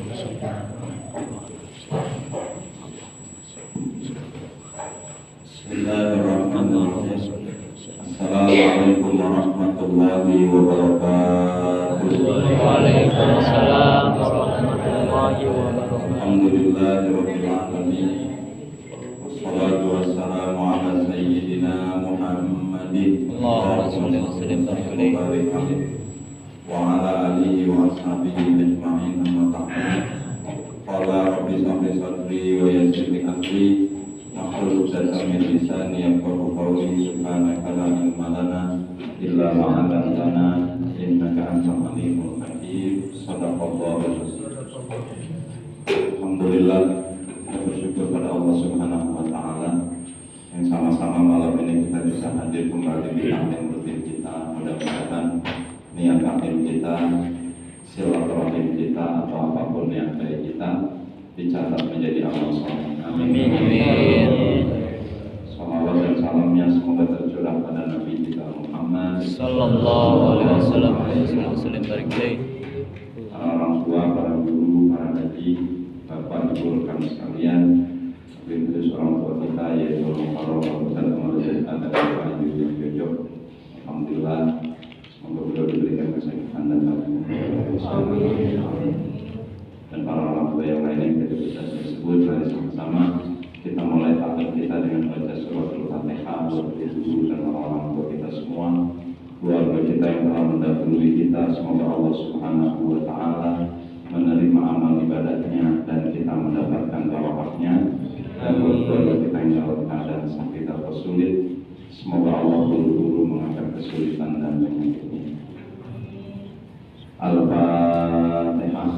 Bismillahirrahmanirrahim. Assalamualaikum warahmatullahi wabarakatuh. Waalaikumsalam warahmatullahi wabarakatuh. Alhamdulillahirabbil alamin. Wassalatu wassalamu ala sayyidina Muhammadin Allahumma shalli wa sallim wa barik alaihi wa ala alihi wa ashabihi ajma'in amma ba'd. Qala rabbi shrah li sadri wa yassir li amri wahlul 'uqdatam min lisani yafqahu qawli. Subhanaka la ilma lana illa ma 'allamtana innaka antal alimul hakim. Shadaqallahu al-azim. Alhamdulillah, kita bersyukur pada Allah Subhanahu wa taala yang sama-sama malam ini kita bisa hadir kembali di taklim rutin kita. Mudah-mudahan niat taklim kita, silaturahim kita atau apapun yang baik kita dicatat menjadi amal saleh. Amin. Salawat dan salamnya semoga tercurah pada Nabi kita Muhammad Sallallahu alaihi wasallam. Salam barik alaihi. Orang tua, para guru, para haji, bapak, ibu, rekan sekalian, khusus orang tua kita yaitu Muharram Ustaz Muhammad ada Pak Yusuf Jojo. Alhamdulillah, semoga beliau diberikan kesehatan dan dan para orang tua yang lainnya yang tidak bisa saya sebut. Mari sama-sama kita mulai taklim kita dengan baca suratul Fatihah buat ibu dan orang tua kita semua, keluarga kita yang telah mendahului kita. Semoga Allah Subhanahu wa taala menerima amal ibadahnya dan kita mendapatkan barokahnya. Dan buat keluarga kita yang dalam keadaan sakit atau sulit, semoga Allah buru-buru mengangkat kesulitan dan penyakitnya. Al-Fatihah.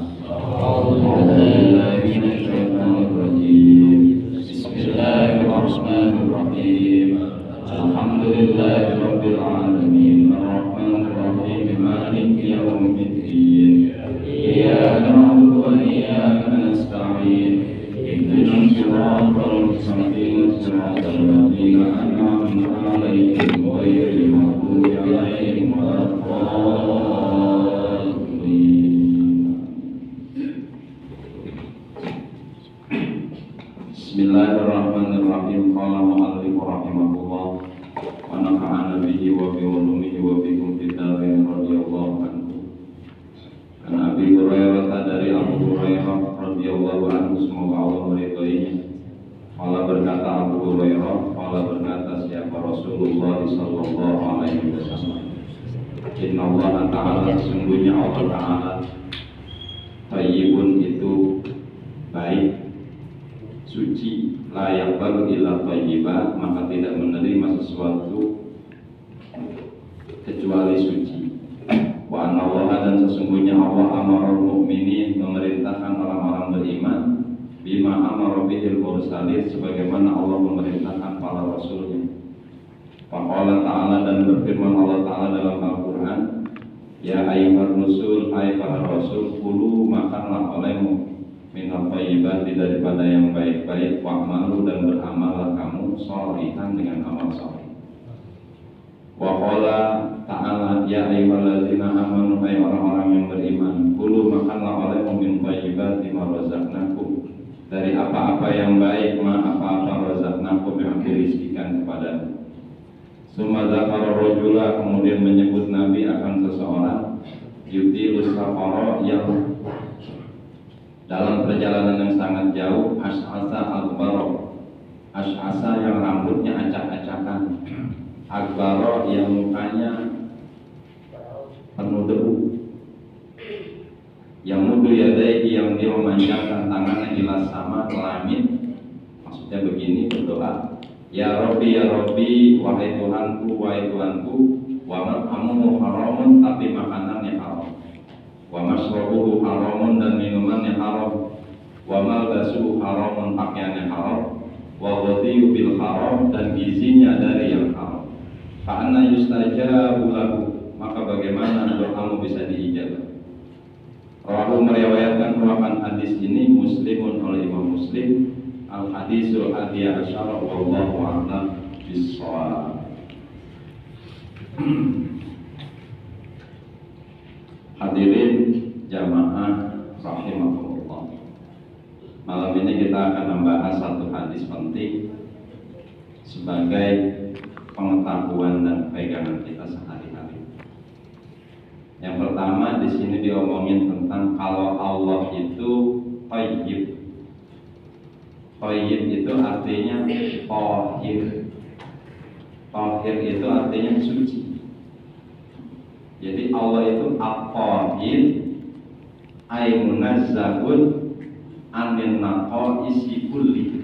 Bismillahirrahmanirrahim. Alhamdulillahirabbil alamin. Arrahmanirrahim. Maliki yaumiddin. Iyyaka na'budu wa iyyaka nasta'in. Ihdinas siratal mustaqim. Siratal ladzina an'amta 'alaihim ghairil maghdubi 'alaihim waladdallin. Bismillahirrahmanirrahim. Qala mu'allif rahimahullah wa nafa'ana bihi wa bi ulumihi wa bikum fid dharain radhiyallahu anhu. An Abi Hurairah, dari Abu Hurairah radhiyallahu anhu, semoga Allah meridhoinya. Qala berkata Abu Hurairah, qala berkata siapa Rasulullah sallallahu alaihi wasallam, inna Allah ta'ala, sesungguhnya Allah ta'ala thayyibun, itu baik, suci, layak baru illa thayyibah, maka tidak menerima sesuatu kecuali suci. Wa anna Allah, dan sesungguhnya Allah amarul mu'minin, memerintahkan orang-orang beriman, bima amara bihil mursalin, sebagaimana Allah memerintahkan para rasulnya. Faqala ta'ala, dan berfirman Allah ta'ala dalam Al-Quran, ya ayyuhar rusul, hai para rasul, kulu makanlah olehmu minal thayyibati, daripada yang baik-baik, wa'malu, dan beramallah kamu sholihan, dengan amal sholih. Wa qala ta'ala, ya ayyuhalladzina amanu, hai orang-orang yang beriman, kulu makanlah olehmu min thayyibati ma razaqnakum, dari apa-apa yang baik, apa-apa razaqnakum, yang aku rizkikan kepadamu. Summa dzakara rajula, kemudian menyebut Nabi akan seseorang, yutilus safara, yang dalam perjalanan yang sangat jauh, ash'asa akbaro, ash'asa yang rambutnya acak-acakan, akbaro yang mukanya penuh debu, yang mudu yadaihi, yang dia memanjangkan tangannya ila sama, ke langit, maksudnya begini, berdoa, ya Rabbi, wahai Tuhanku, wa mat'amuhu haramun, tapi makanannya haram, wa masrabuhu haramun, dan minumannya haram, wa malbasuhu haramun, pakaiannya haram, wa ghadhiyu bil haram, dan gizinya dari yang haram. Fa anna yustajabu lahu, maka bagaimana doamu bisa diijabah. Rawahu, meriwayatkan hadis ini Muslimun, oleh Imam Muslim. Al hadisul hadiya asyara, wallahu a'lam bissawab. Hadirin jamaah rahimahullah. kita akan membahas satu hadis penting sebagai pengetahuan dan pegangan kita sehari-hari. Yang pertama di sini diomongin tentang kalau Allah itu thayyib. Thayyib itu artinya thahir. Thahir itu artinya suci. Jadi Allah itu at-thahir ay munazzahun anin naqaisi kulli.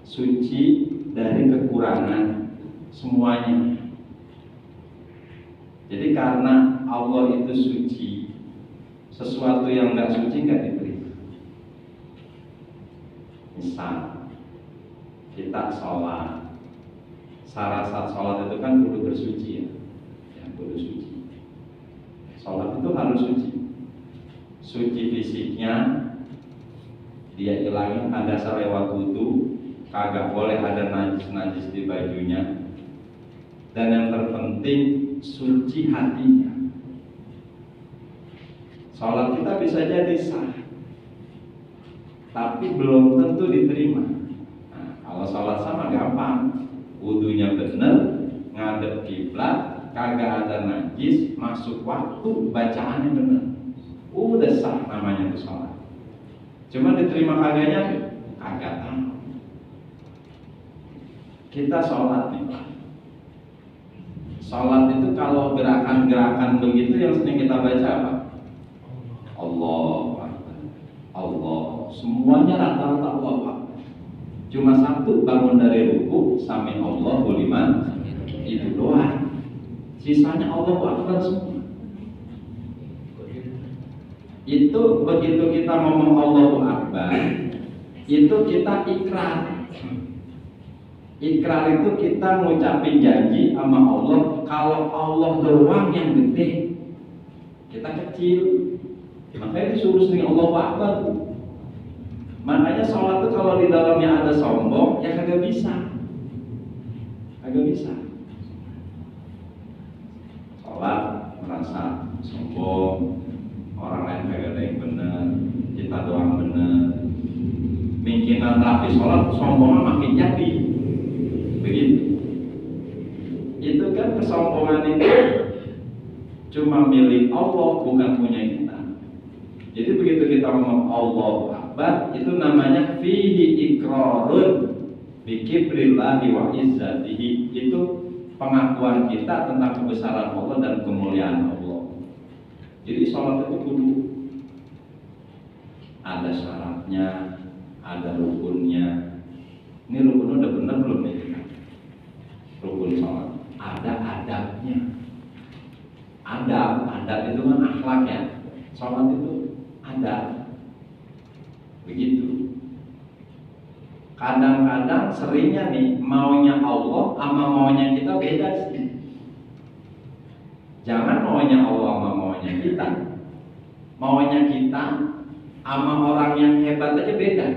Suci dari kekurangan semuanya. Jadi karena Allah itu suci, sesuatu yang nggak suci nggak diterima. Misal kita sholat, syarat sholat itu kan kudu bersuci ya, kudu suci. Sholat itu harus suci. Suci fisiknya, dia hilangin ada lewat wudu, kagak boleh ada najis-najis di bajunya. Dan yang terpenting suci hatinya. Sholat kita bisa jadi sah, tapi belum tentu diterima. Nah, kalau sholat sama gampang, wudunya bener, ngadep kiblat, kagak ada najis, masuk waktu, bacaannya bener, udah sah namanya itu sholat. Cuma diterima kagaknya, kagak tahu. Kita sholat nih Pak. Sholat itu kalau gerakan-gerakan begitu yang sering kita baca apa? Allah, Allah, semuanya rata-rata Allah. Cuma satu bangun dari ruku, sami Allahu liman, itu doang. Sisanya Allahu Akbar semua. Itu begitu kita ngomong Allahu Akbar, itu kita ikrar. Ikrar itu kita ngucapin janji sama Allah kalau Allah doang yang gede, kita kecil. Makanya disuruh sering Allahu Akbar. Makanya sholat itu kalau di dalamnya ada sombong, ya kagak bisa. Kagak bisa. Sholat merasa sombong, orang lain kagak ada yang benar, kita doang benar. Mungkinan rapi sholat, sombongnya makin jadi. Begitu. Itu kan kesombongan itu cuma milik Allah, bukan punya kita. Jadi begitu kita ngomong Allahu Akbar, itu namanya fihi iqrarun bi kibrillahi wa izzatihi. Itu pengakuan kita tentang kebesaran Allah dan kemuliaan Allah. Jadi sholat itu kudu ada syaratnya, ada rukunnya. Ini rukunnya udah benar belum nih? Rukun sholat ada adabnya. Adab itu kan akhlak ya. Sholat itu ada. Begitu. Kadang-kadang seringnya nih maunya Allah sama maunya kita beda sih. Jangan maunya Allah sama maunya kita. Maunya kita sama orang yang hebat aja beda.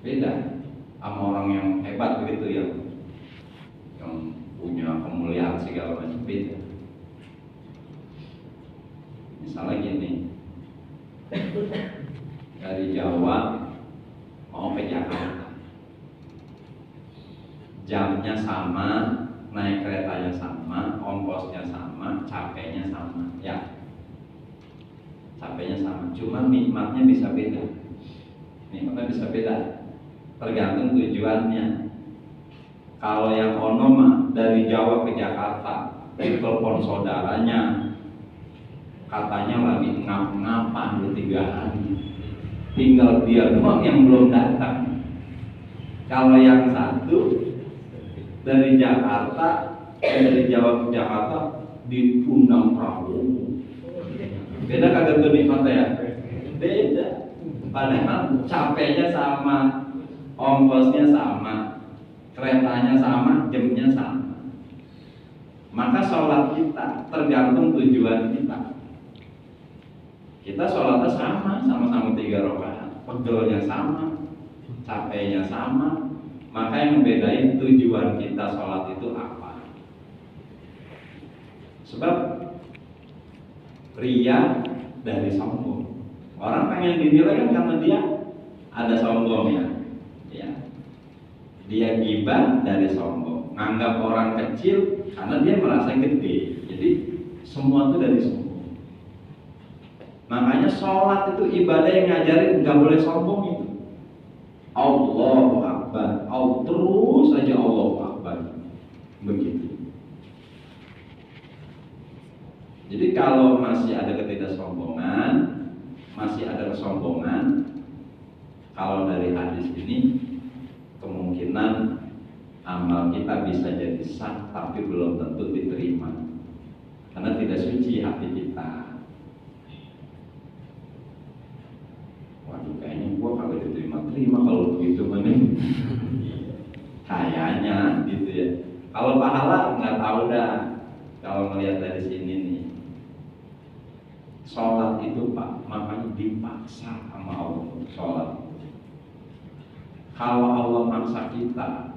Beda sama orang yang hebat begitu ya. Yang punya kemuliaan segala macam beda. Misalnya gini, dari Jawa mau ke Jakarta, jamnya sama, naik keretanya sama, ongkosnya sama, capeknya sama, ya, capeknya sama. Cuma nikmatnya bisa beda, tergantung tujuannya. Kalau yang ono mah dari Jawa ke Jakarta, telepon saudaranya, katanya lagi ngapa-ngapa 3 hari, tinggal dia doang yang belum datang. Kalau yang satu dari Jakarta, dari Jawa ke Jakarta diundang perahu, beda kagak tuh nikmatnya ya? Beda. Padahal capeknya sama, ongkosnya sama, keretanya sama, jamnya sama. Maka sholat kita tergantung tujuan kita. Kita sholatnya sama-sama 3 rakaat, pegelnya sama, capeknya sama. Maka yang membedain tujuan kita sholat itu apa. Sebab riya dari sombong. Orang pengen dinilai kan karena dia ada sombongnya, ya. Dia gibah dari sombong, nganggap orang kecil karena dia merasa gede. Jadi semua itu dari sombong. Makanya sholat itu ibadah yang ngajarin nggak boleh sombong itu. Allahu Akbar, terus saja Allahu Akbar, begitu. Jadi kalau masih ada ketidaksombongan, masih ada kesombongan, kalau dari hadis ini kemungkinan amal kita bisa jadi sah tapi belum tentu diterima karena tidak suci hati kita. Waduh, kayaknya gua kagak diterima kalau begitu mana? Kayaknya gitu ya. Kalau pahala nggak tahu dah. Kalau melihat dari sini nih, sholat itu Pak, makanya dipaksa sama Allah. Sholat. Kalau Allah maksa kita,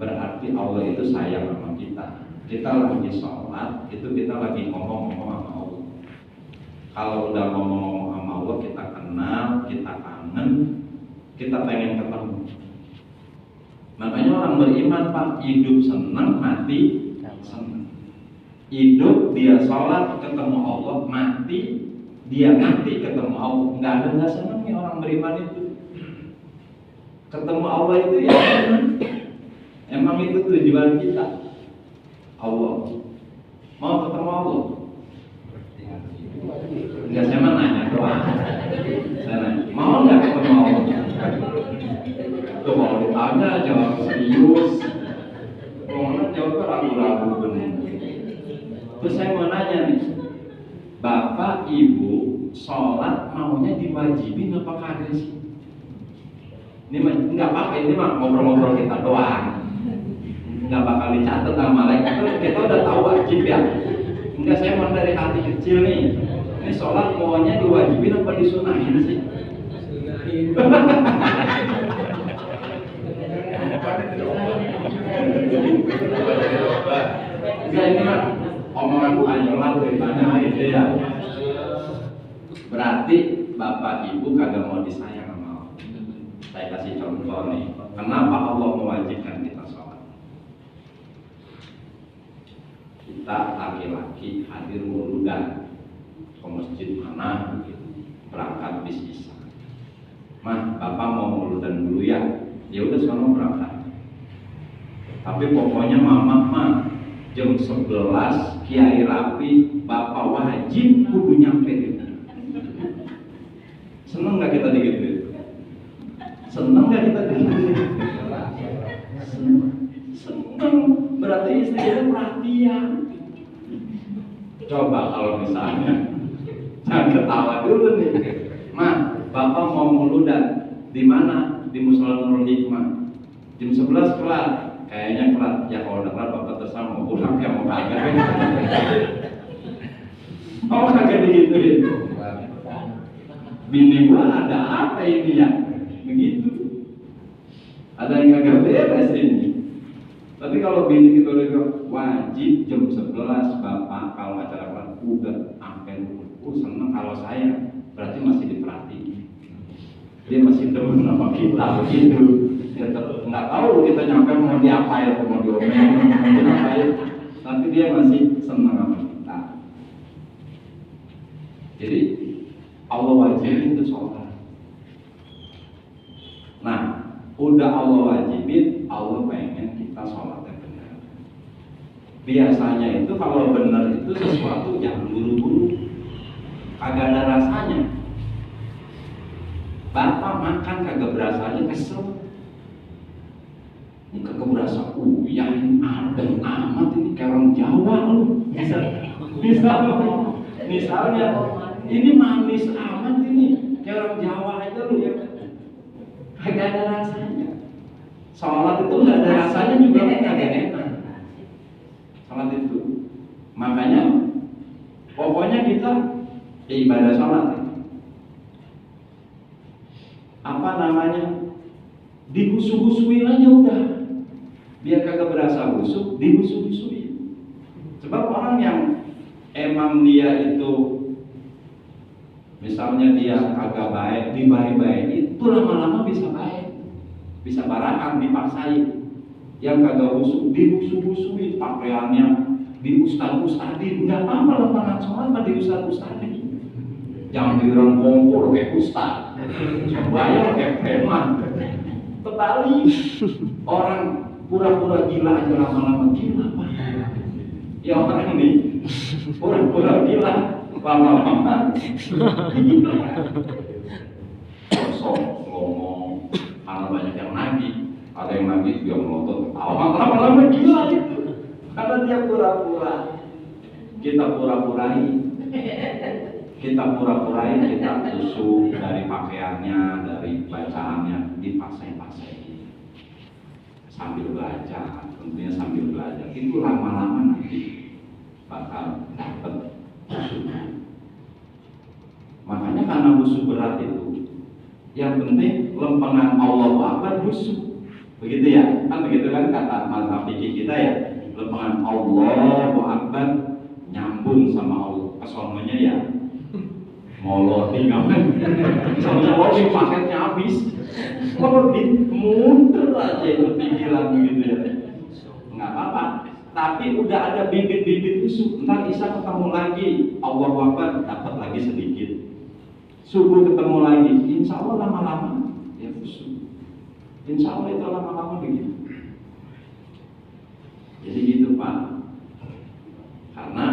berarti Allah itu sayang sama kita. Kita lagi sholat, itu kita lagi ngomong-ngomong sama Allah. Kalau udah ngomong-ngomong sama Allah, kita kenal, kita kangen, kita pengen ketemu. Makanya orang beriman Pak, hidup senang, mati senang. Hidup dia sholat ketemu Allah, mati dia mati ketemu Allah. Nggak ada nggak senangnya orang beriman itu. Ketemu Allah itu ya emang itu tujuan kita. Allah mau ketemu Allah. Enggak, saya mah nanya doang. Saya nanya, mau nggak ketemu Allah? Tuh mau ditanya jawab serius. Mau jawab ragu-ragu benar. Terus saya mau nanya nih, Bapak Ibu sholat maunya diwajibin apa kagak sih? Ini nggak apa-apa, ini mah ngobrol-ngobrol kita doang. Nggak bakal dicatat sama malaikat. Kita udah tahu wajib ya. Enggak, saya mau dari hati kecil nih. Ini sholat maunya diwajibin apa disunahin sih? Enggak, ini mah omongan bukan nyolot ceritanya itu ya. Berarti Bapak Ibu kagak mau disayang sama Allah. Saya kasih contoh nih, kenapa Allah mewajibkan kita sholat? Kita laki-laki hadir wuludan ke masjid mana begitu, berangkat bis isya. Mah, Bapak mau wuludan dulu ya? Ya udah sono berangkat. Tapi pokoknya mama jam 11 Kiai Rapi, Bapak wajib kudu nyampe gitu. Seneng gak kita digituin? Seneng gak kita digituin? Seneng, berarti istri itu perhatian. Coba kalau misalnya jangan ketawa dulu nih. Ma, Bapak mau muludan di mana? Di Musola Nurul Hikmah. Jam 11 kelar. Kayaknya kelar. Ya kalau udah kelar Bapak terserah mau pulang ya mau kagak. Mau kagak digituin? Bini gua ada apa ini ya? Begitu. Ada yang kagak beres ini. Tapi kalau bini kita udah bilang wajib jam 11 Bapak kalau acara kelar udah sampai seneng. Kalau saya berarti masih diperhatiin. Dia masih demen sama kita begitu. Ya nggak tahu kita nyampe mau diapain atau mau diomelin, mau diapain. Tapi dia masih seneng sama kita. Jadi Allah wajibin itu sholat. Nah, udah Allah wajibin, Allah pengen kita sholatnya benar. Biasanya itu kalau benar itu sesuatu yang buru-buru, kagak ada rasanya. Bapak makan kagak berasa aja kesel. Ini kagak berasa yang adem amat ini kayak orang Jawa lu. Misalnya ini manis amat ini kayak orang Jawa aja lu ya. Kagak ada rasanya. Sholat itu nggak ada rasanya juga kagak enak. Sholat itu, makanya pokoknya kita ibadah sholat. Apa namanya? Dihusu-husuin aja udah. Biar kagak berasa busuk, dihusu-husuin. Sebab orang yang emang dia itu Misalnya dia kagak baik, dibaik-baik, itu lama-lama bisa baik, bisa barakan, dipaksain. Yang kagak busuk, dibusu-busuin pakaiannya, diustad-ustadin. Nggak apa-apa lapangan sholat mah diustad-ustadin. Jangan dibilang kompor kayak ustad, bayar kayak preman. Terbalik, orang pura-pura gila aja lama-lama gila, Pak. Ya orang ini pura-pura gila lama-lama gila. Kosong ngomong, karena banyak yang nagih, ada yang nagih dia melotot ketawa, lama-lama gila itu. Karena dia pura-pura, kita pura-purai, kita tusuk dari pakaiannya, dari bacaannya, dipaksain-paksain sambil belajar, tentunya sambil belajar. Itu lama-lama nanti bakal dapat busuk. Makanya karena busuk berat itu, yang penting lempengan Allahu Akbar busuk. Begitu ya? Kan begitu kan kata mazhab fikih kita ya. Lempengan Allahu Akbar nyambung sama Allah. Kesononya ya moloti ngapain? Soalnya moloti paketnya habis. Moloti muter aja itu pikiran gitu ya. Nggak apa-apa. Tapi udah ada bibit-bibit busuk. Ntar Isya ketemu lagi, Allahu Akbar dapat lagi sedikit. Subuh ketemu lagi, insya Allah lama-lama ya busuk. Insya Allah itu lama-lama begitu. Jadi gitu Pak. Karena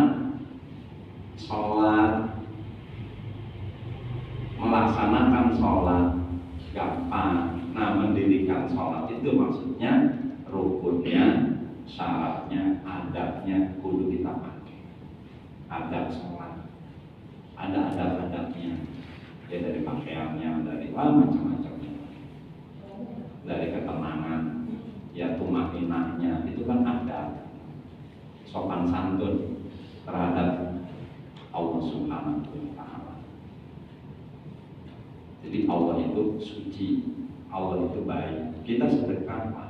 sholat, melaksanakan sholat gampang. Nah, mendirikan sholat itu maksudnya rukunnya, syaratnya, adabnya kudu kita pakai. Adab sholat, ada adab-adabnya. Ya dari pakaiannya, dari macam-macamnya, dari ketenangan, ya tumakinahnya, itu kan ada sopan santun terhadap Allah Subhanahu wa Ta'ala. Jadi Allah itu suci, Allah itu baik. Kita sedekah, Pak.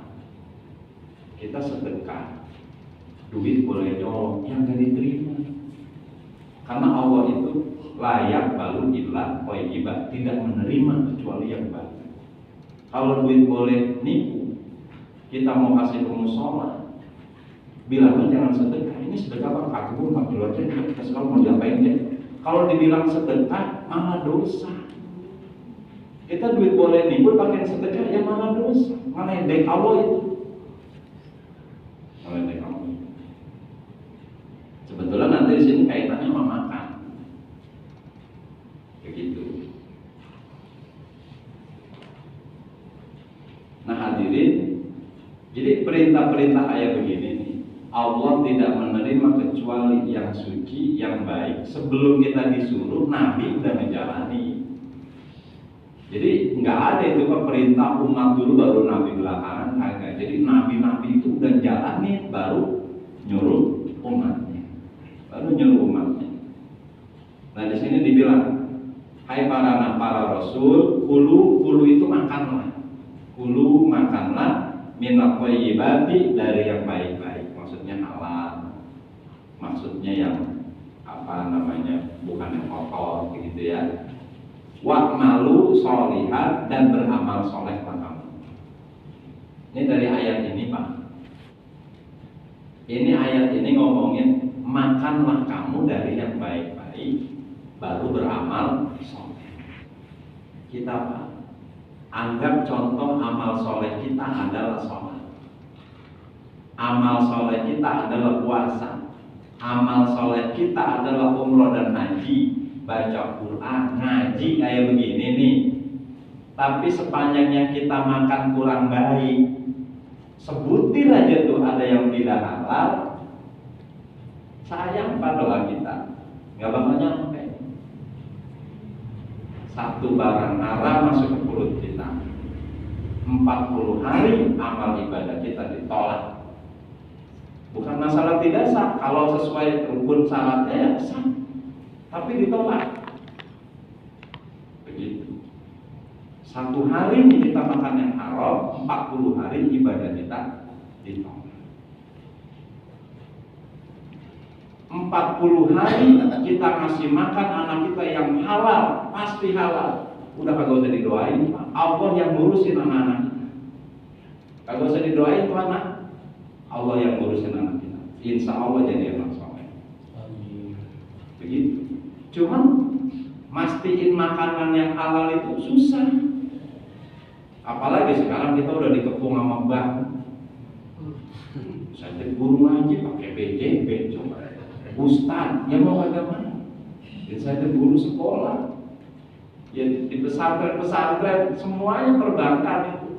Kita sedekah, duit boleh nyolong, yang gak diterima. Karena Allah itu layak balu ilah thayyibah, tidak menerima kecuali yang baik. Kalau duit boleh nipu, kita mau kasih ke musola, bilangnya jangan sedekah. Ini sedekah Pak, aku pun dulu aja, terserah mau diapain deh. Kalau dibilang sedekah, malah dosa. Kita duit boleh nipu pakai sedekah, ya malah dosa. Malah yang Allah itu. Malah yang Allah. Sebetulnya nanti di sini kaitannya sama makan. Begitu. Nah hadirin, jadi perintah-perintah ayat begini nih, Allah tidak menerima kecuali yang suci, yang baik. Sebelum kita disuruh, Nabi udah menjalani. Jadi nggak ada itu perintah umat dulu baru Nabi belakangan, kagak. Jadi Nabi-Nabi itu udah jalani baru nyuruh umatnya, Nah di sini dibilang, hai para rasul, kulu itu makanlah, minat thayyibati, dari yang baik-baik, maksudnya halal, maksudnya yang bukan yang kotor begitu ya. Wa'malu sholihat, dan beramal soleh kamu. Ini dari ayat ini Pak. Ini ayat ini ngomongin makanlah kamu dari yang baik-baik, baru beramal soleh. Kita Pak, anggap contoh amal soleh kita adalah sholat. Amal soleh kita adalah puasa. Amal soleh kita adalah umroh dan haji, baca Quran, ngaji kayak begini nih. Tapi sepanjang yang kita makan kurang baik, sebutir aja tuh ada yang tidak halal, sayang pada kita, nggak bakal nyampe. Satu barang haram masuk ke perut kita, 40 hari amal ibadah kita ditolak. Bukan masalah tidak sah, kalau sesuai rukun syaratnya ya sah, tapi ditolak. Begitu. Satu hari kita makan yang haram, 40 hari ibadah kita ditolak. 40 40 hari kita ngasih makan anak kita yang halal, pasti halal. Udah kagak usah didoain, Allah yang ngurusin anak-anak kita. Kagak usah didoain tuh anak, Allah yang ngurusin anak kita. Insya Allah jadi anak soleh. Begitu. Cuman mastiin makanan yang halal itu susah. Apalagi sekarang kita udah dikepung sama bank. Saya guru ngaji pakai BJB coba. Ustaz, ya mau kagak mana? Dan saya guru sekolah. Ya di pesantren-pesantren semuanya perbankan itu.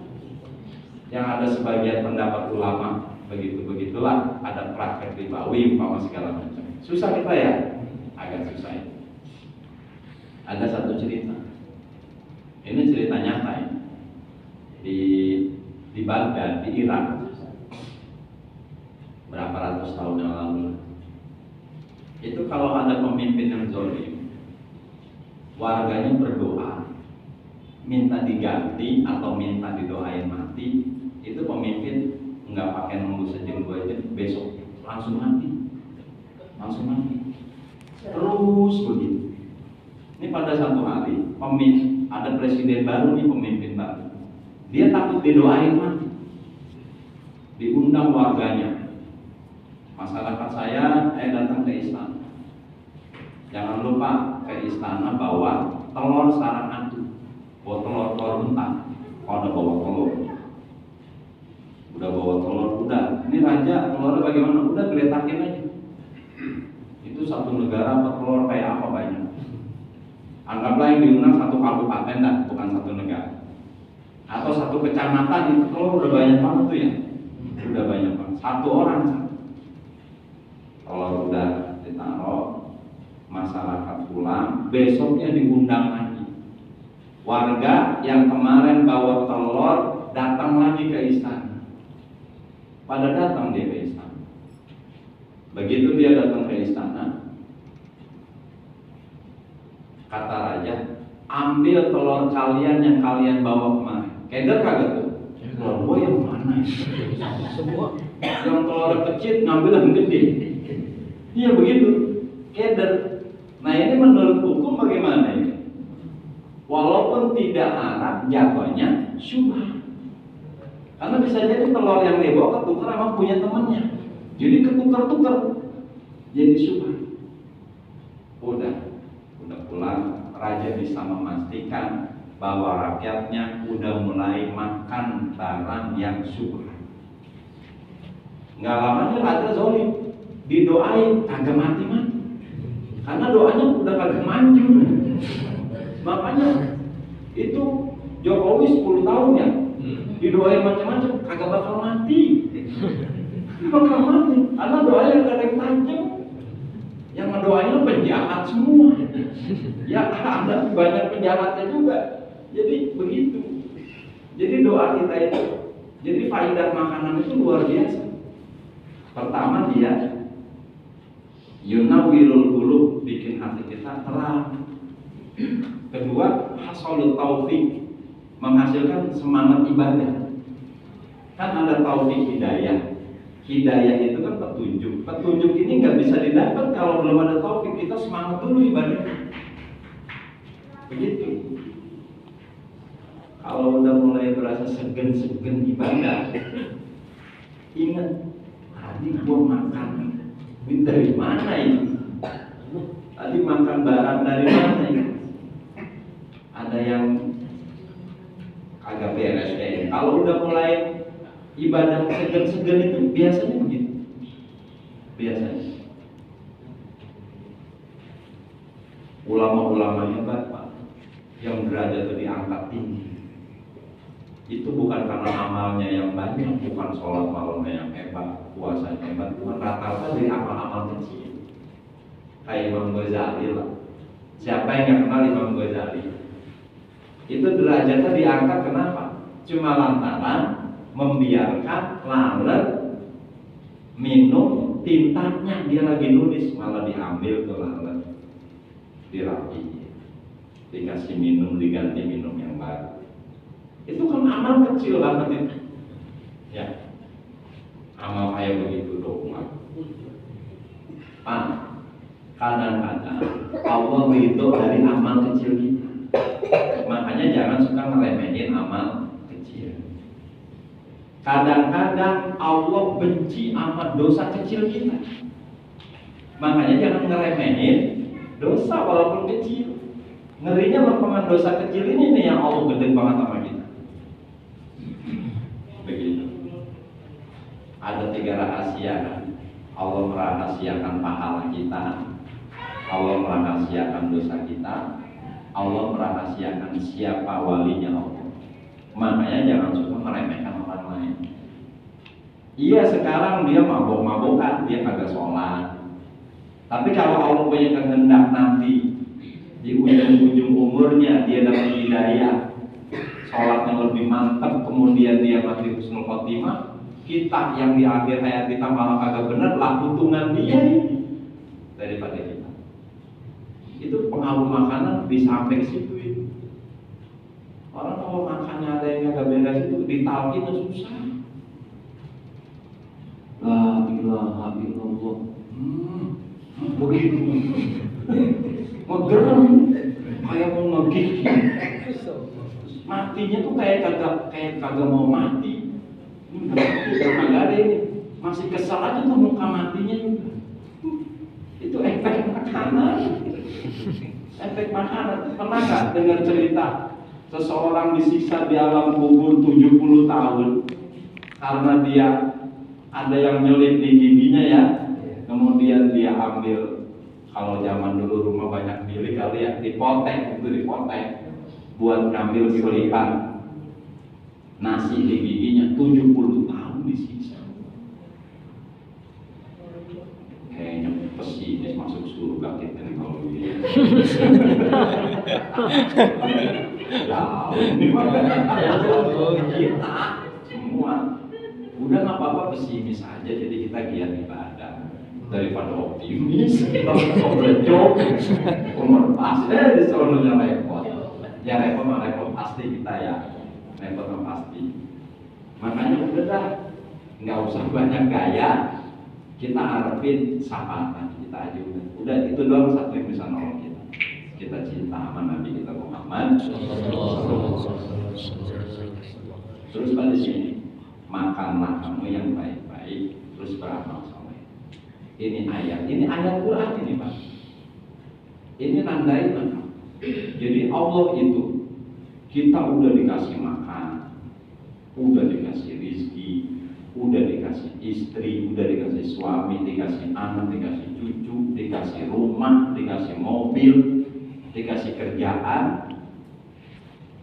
Yang ada sebagian pendapat ulama begitulah, ada praktek ribawi umpama segala macam. Susah kita ya? Agak susah ya. Ada satu cerita. Ini cerita nyata ya. Di Baghdad, di Irak. Berapa ratus tahun yang lalu. Itu kalau ada pemimpin yang zalim, warganya berdoa minta diganti atau minta didoain mati, itu pemimpin nggak pakai nunggu sejam 2 jam, besok langsung mati. Terus begitu. Ini pada satu hari ada presiden baru nih, pemimpin baru. Dia takut didoain mati. Diundang warganya. Masyarakat saya datang ke istana. Jangan lupa ke istana bawa telur sarang hantu, bawa telur mentah. Kalau udah bawa telur, udah. Ini raja telurnya bagaimana? Udah geletakin aja. Itu satu negara telur kayak apa banyak. Anggaplah yang diundang satu kabupaten dah, bukan satu negara. Atau satu kecamatan, itu telur udah banyak banget tuh ya. Udah banyak banget. Satu orang. Kalau udah ditaruh, masyarakat pulang, besoknya diundang lagi. Warga yang kemarin bawa telur datang lagi ke istana. Pada datang dia ke istana. Begitu dia datang ke istana, kata raja, ambil telur kalian yang kalian bawa kemarin. Keder kagak tuh? Telur gua yang mana? Semua yang telur kecil ngambil yang gede. Iya begitu, keder. Nah ini menurut hukum bagaimana ini? Walaupun tidak haram, jatuhnya syubhat. Karena bisa jadi telur yang dia bawa ketukar sama punya temannya. Jadi ketukar-tukar, jadi syubhat. Udah pulang, raja bisa memastikan bahwa rakyatnya udah mulai makan barang yang syubhat. Nggak lamanya raja zalim. Didoain kagak mati-mati karena doanya udah kagak manjur. Makanya itu Jokowi 10 tahun ya didoain macam-macam kagak bakal mati. Karena doanya gak ada yang tajam. Yang ngedoain penjahat semua. Ya ada banyak penjahatnya juga. Jadi begitu. Jadi doa kita itu, jadi faedah makanan itu luar biasa. Pertama dia yunawwirul qulub, bikin hati kita terang. Kedua, hasalut taufik, menghasilkan semangat ibadah. Kan ada taufik hidayah. Hidayah itu kan petunjuk. Petunjuk ini nggak bisa didapat kalau belum ada taufik. Kita semangat dulu ibadah. Begitu. Kalau udah mulai berasa segen-segen ibadah, ingat, tadi gua makan dari mana ini? Tadi makan barang dari mana ini? Ada yang agak beres deh. Kalau udah mulai ibadah segan-segan itu biasanya begitu. Biasanya. Ulama-ulama hebat Pak, yang derajat diangkat tinggi. Itu bukan karena amalnya yang banyak, bukan sholat malamnya yang hebat, puasa yang hebat, bukan rata-rata dari amal-amal kecil. Kayak Imam Ghazali lah. Siapa yang kenal Imam Ghazali? Itu derajatnya diangkat kenapa? Cuma lantaran membiarkan laler minum tintanya, dia lagi nulis malah diambil ke laler, dirapi, dikasih minum, diganti minum yang baru. Itu kan amal kecil banget itu. Ya, amal kayak begitu doang. Kadang-kadang Allah ridho dari amal kecil kita. Makanya jangan suka ngeremehin amal kecil. Kadang-kadang Allah benci amal dosa kecil kita. Makanya jangan ngeremehin dosa walaupun kecil. Ngerinya melakukan dosa kecil ini nih yang Allah gede banget sama kita. Begitu. Ada 3 rahasia kan. Allah merahasiakan pahala kita, Allah merahasiakan dosa kita, Allah merahasiakan siapa walinya Allah. Makanya jangan suka meremehkan orang lain. Iya, sekarang dia mabok-mabokan, dia kagak sholat. Tapi kalau Allah punya kehendak nanti di ujung-ujung umurnya dia dapat hidayah, sholatnya lebih mantap, kemudian dia mati husnul khotimah, kita yang di akhir hayat kita malah kagak benar, lah untungan dia daripada kita. Itu pengaruh makanan bisa sampai ke situ itu. Orang kalau makannya ada yang kagak beres itu ditalkin susah. La ilaha illallah. Begitu. Ngegerem kayak mau ngegigit. Matinya tuh kayak kagak mau mati. Ini kagak ada ini. Masih kesal aja tuh muka matinya juga. Itu efek makanan. Efek makanan. Pernah nggak dengar cerita seseorang disiksa di alam kubur 70 tahun karena dia ada yang nyelip di giginya ya. Kemudian dia ambil, kalau zaman dulu rumah banyak bilik kali ya, dipotek buat ngambil selipan nasi di giginya. 70 tahun disiksa. Kayaknya pesimis masuk surga kita nih kalau begini. Kita semua udah nggak apa-apa pesimis aja, jadi kita giat ibadah daripada optimis. Kita berjok umur pas disuruhnya repot. Ya repot mah repot pasti kita ya, repot mah pasti. Makanya udah dah, nggak usah banyak gaya, kita harapin sapatan kita aja udah itu doang satu yang bisa nolong kita. Kita cinta sama Nabi kita Muhammad. Terus pada sini makanlah kamu yang baik-baik, terus beramal soleh. Ini ayat Quran ini Pak. Ini nandain Pak. Jadi Allah itu kita udah dikasih makan, udah dikasih rizki, udah dikasih istri, udah dikasih suami, dikasih anak, dikasih cucu, dikasih rumah, dikasih mobil, dikasih kerjaan.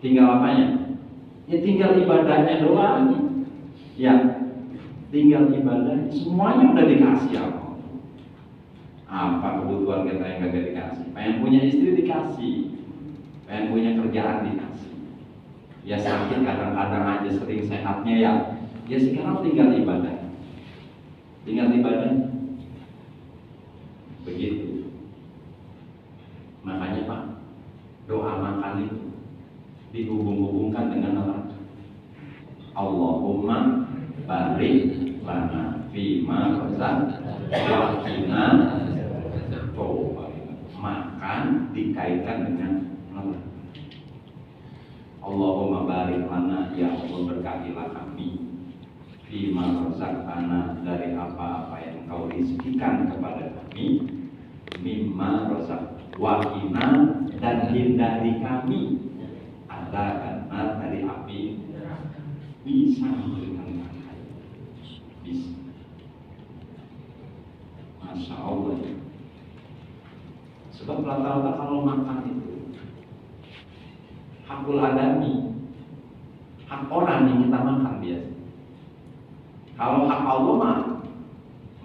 Tinggal apanya? Ya tinggal ibadahnya doang. Ya, tinggal ibadah. Semuanya udah dikasih Allah. Apa kebutuhan kita yang gak dikasih? Pengen punya istri dikasih, pengen punya kerjaan dikasih. Ya sakit kadang-kadang aja sering sehatnya ya. Ya sekarang tinggal ibadah. Tinggal ibadah. Begitu. Makanya Pak, doa makan itu dihubung-hubungkan dengan apa? Allahumma barik lana fima razaqtana. Coba makan dikaitkan dengan apa? Allahumma barik lana, ya Allah berkatilah kami fima razaqtana, dari apa-apa yang Engkau rizkikan kepada kami, mimma razaq waqina, dan hindari kami karena dari api. Bisa memberikan makan, bisa. Masya Allah. Sebab rata-rata kalau makan itu hakul adami, hak orang yang kita makan biasa. Kalau hak Allah mah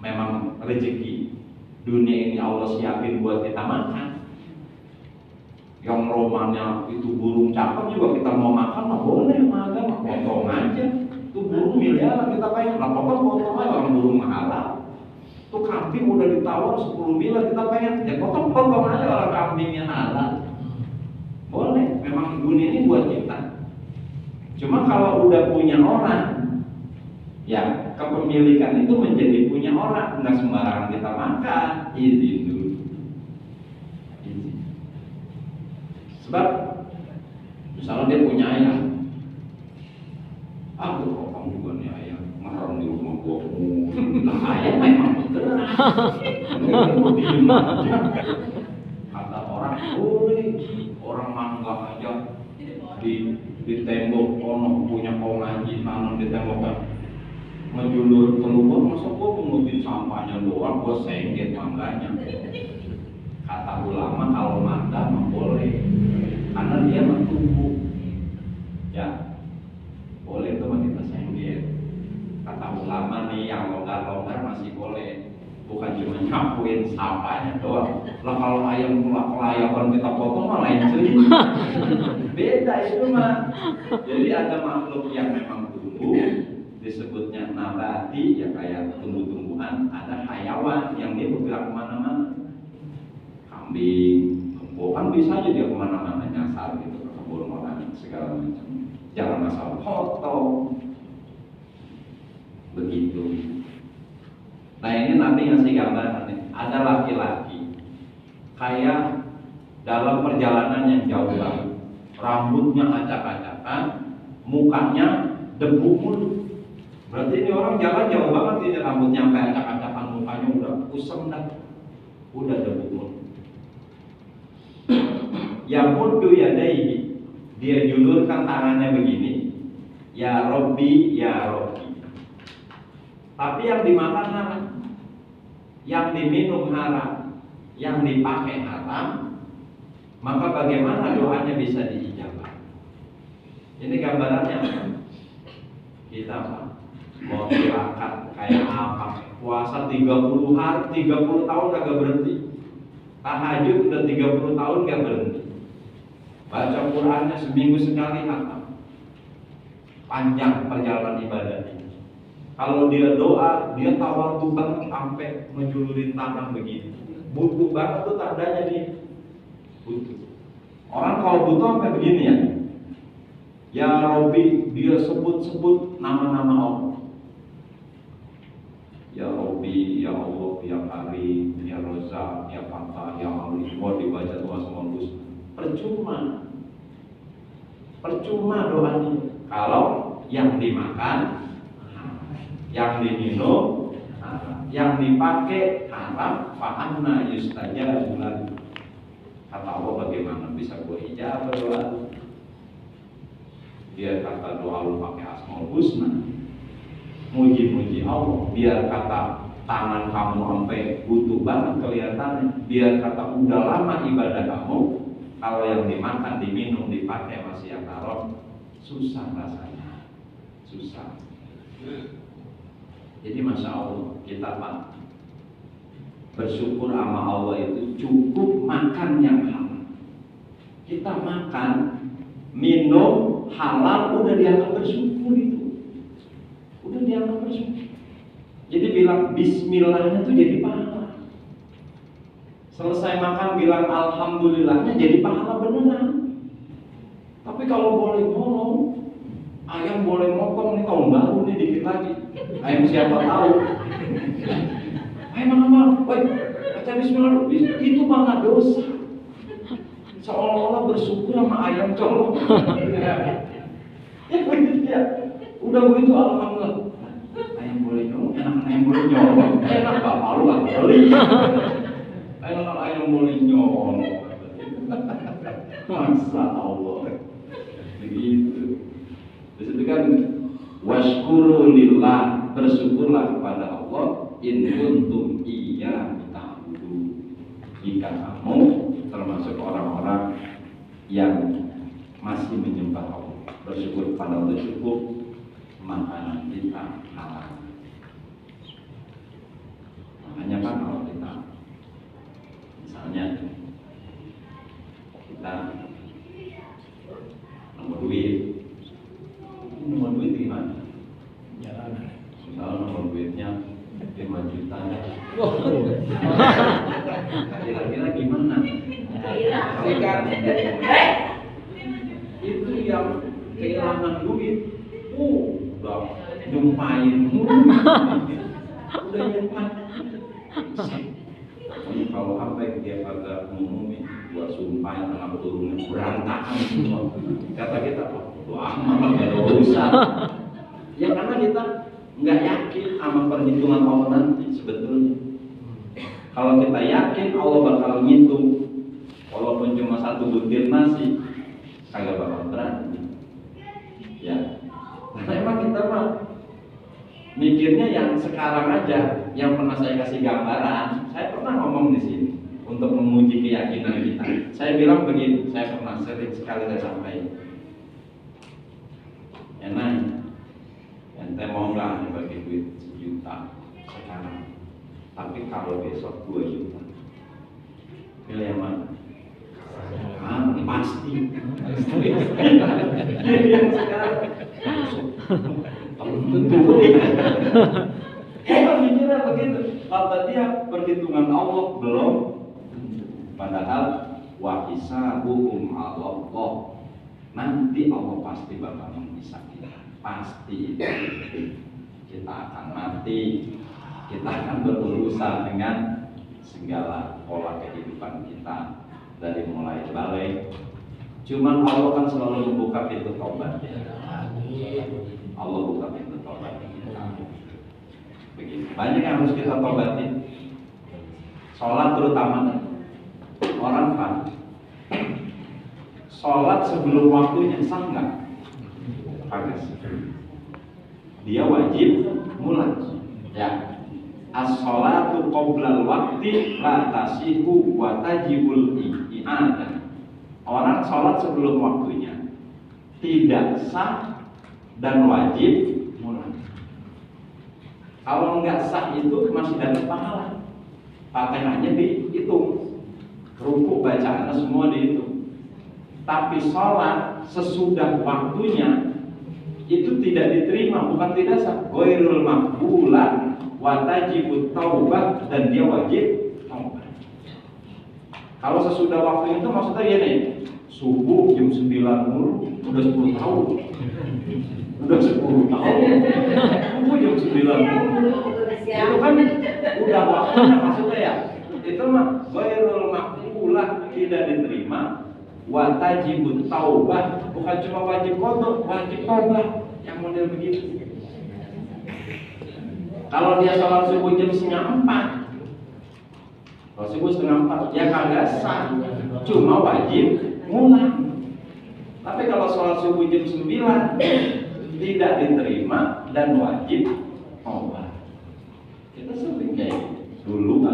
memang rezeki dunia ini Allah siapin buat kita makan. Yang romannya itu burung cakep juga kita mau makan mah boleh, makan mah potong aja. Itu burung miliaran kita pengen, lah potong aja orang burung halal. Itu kambing udah ditawar 10 miliar kita pengen, ya potong aja orang kambingnya halal. Boleh, memang dunia ini buat kita. Cuma kalau udah punya orang, ya kepemilikan itu menjadi punya orang, nggak sembarangan kita makan, izin dulu. Misalnya dia punya ayam, aku kamu juga nih ayam, ngarang di rumah gua. Nah ayam memang bergerak. Diem aja. Kata orang boleh, orang mangga aja di tembok kono punya ngaji tanam di tembok kan. Ngejulur keluar, masa gua pengutin sampahnya doang, gua sengget mangganya. Kata ulama kalau mangga mah boleh, karena dia tumbuh. Ya, boleh tuh kita sengget. Kata ulama nih yang longgar-longgar masih boleh, bukan cuma nyapuin sampahnya doang. Lah kalau ayam kelayakan kita potong mah lain cerita. Beda itu mah. Jadi ada makhluk yang memang tumbuh, disebutnya nabati, ya kayak tumbuh-tumbuhan. Ada hayawan yang dia bergerak kemana-mana, kambing, kebo, kan bisa aja dia kemana-mana nyasar gitu ke kebun orang segala macam. Jangan masalah foto, begitu. Nah ini nanti ngasih gambaran nih. Ada laki-laki kayak dalam perjalanan yang jauh banget, rambutnya acak-acakan, mukanya debu mulu. Berarti ini orang jalan jauh banget, ini rambutnya sampai acak-acakan, mukanya udah kusem dah, udah debu mulu. Yang muddu yadaihi, dia julurkan tangannya begini, ya Robbi, ya Robbi. Tapi yang dimakan haram, yang diminum haram, yang dipakai haram, maka bagaimana doanya bisa diijabah? Ini gambarannya kita apa? Mau tirakat kayak apa? Puasa 30 hari, 30 tahun kagak berhenti. Tahajud udah 30 tahun gak berhenti. Baca Qurannya seminggu sekali hatam. Panjang perjalanan ibadahnya. Kalau dia doa, dia tawar Tuhan sampai menjulurin tangan begini. Butuh banget tuh tandanya nih. Butuh. Orang kalau butuh sampai begini ya. Ya Robbi, dia sebut-sebut nama-nama Allah. Ya Robbi, ya Allah, ya Karim, ya Rozak, ya Fatah, ya Ali. Mau dibaca doa semua lulus. Percuma doanya. Kalau yang dimakan, yang diminum, yang dipakai haram, fa'anna yustajabu lahu. Kata Allah, bagaimana bisa gue ijabah doa? Dia kata doa lu pakai Asmaul Husna, muji-muji Allah. Biar kata tangan kamu sampai butuh banget kelihatannya, biar kata udah lama ibadah kamu, kalau yang dimakan, diminum, dipakai masih yang haram, susah rasanya, susah. Jadi masya Allah, kita Pak bersyukur sama Allah itu cukup makan yang halal. Kita makan, minum halal, udah dianggap bersyukur itu. Udah dianggap bersyukur. Jadi bilang bismillahnya tuh jadi pahala. Selesai makan bilang alhamdulillahnya jadi pahala beneran. Tapi kalau boleh ngomong, ayam boleh motong nih tahun baru nih dikit lagi. Ayam siapa tahu? Ayam mama, woi, baca bismillah, itu mana dosa? Seolah-olah bersyukur sama ayam colok. Ya begitu ya. Udah begitu alhamdulillah. Ayam boleh nyolong, enak ayam boleh nyolong. Enak bapak lu gak beli. Enak ayam boleh nyolong. Masya Allah. Begitu. Disitu kan washkuru lillah, bersyukurlah kepada Allah in kuntum iya ta'budu. Jika kamu termasuk orang-orang yang masih menyembah Allah, bersyukur kepada Allah cukup makanan kita halal. Makanya kan kalau kita misalnya kita nomor duit gimana? Misalnya nomor duitnya 5 juta ya. Kira-kira gimana? Itu yang kehilangan duit, udah nyumpain mulu. Udah nyumpain. Pokoknya kalau sampai dia kagak ngumumin, buat sumpah yang tengah turunnya berantakan semua. Kata kita, wah amal gak ada urusan. Ya karena kita nggak yakin sama perhitungan Allah nanti sebetulnya. Kalau kita yakin Allah bakal ngitung, walaupun cuma satu butir nasi, kagak bakal berani. Ya, karena emang kita mah mikirnya yang sekarang aja, yang pernah saya kasih gambaran. Saya pernah ngomong di sini untuk menguji keyakinan kita. Saya bilang begini, saya pernah sering sekali saya sampaikan. Enak, ente mau nggak bagi duit 1 juta sekarang? Tapi kalau besok 2 juta, pilih yang mana? Pasti. Yang sekarang. Tentu. Emang mikirnya begitu. Kata dia perhitungan Allah belum. Padahal wa hisabuhum 'ala Allah. Nanti Allah pasti bakal menghisab kita. Pasti itu. Kita akan mati. Kita akan berurusan dengan segala pola kehidupan kita dari mulai balik. Cuman Allah kan selalu membuka pintu taubat. Allah buka pintu taubat kita. Begini, banyak yang harus kita taubatin. Sholat terutama. Orang kan sholat sebelum waktunya sah nggak? Kagak. Dia wajib mulai. Ya. As-sholatu qoblal waqti la tasihu wa tajibul i'adah. Orang sholat sebelum waktunya tidak sah dan wajib mulai. Kalau nggak sah itu masih dapat pahala. Fatihahnya dihitung, rukuk bacaannya semua dihitung. Tapi sholat sesudah waktunya itu tidak diterima, bukan tidak sah. Ghairul maqbulah wa tajibut taubah, dan dia wajib taubat. Kalau sesudah waktu itu maksudnya gini, subuh jam 9 dulu, udah 10 tahun. Udah 10 tahun. Subuh jam 9 dulu. Itu kan udah waktunya maksudnya ya. Itu mah ghairul maqbulah, tidak diterima. Wa tajibut taubah, bukan cuma wajib qada, wajib taubat. Yang model begitu. Kalau dia sholat subuh jam 3:30, kalau subuh 3:30, ya kagak sah, cuma wajib ngulang. Tapi kalau sholat subuh jam 9, tidak diterima dan wajib taubat. Kita sering kayak dulu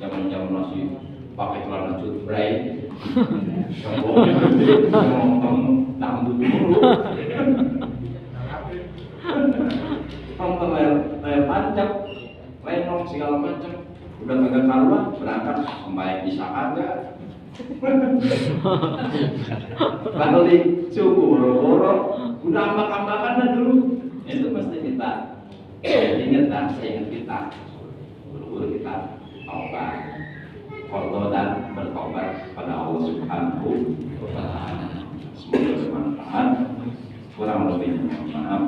zaman masih pakai celana cutbray, ngomong dangdut dulu. Nonton layar tancap, lenong segala macam, udah kagak karuan, berangkat membayar isya kagak. Balik subuh boro-boro, udah ambak-ambakan dulu. Itu mesti kita ingat dan seingat kita, buru-buru kita taubat, qada dan bertobat pada Allah Subhanahu wa Ta'ala. Semoga bermanfaat. Kurang lebihnya mohon maaf.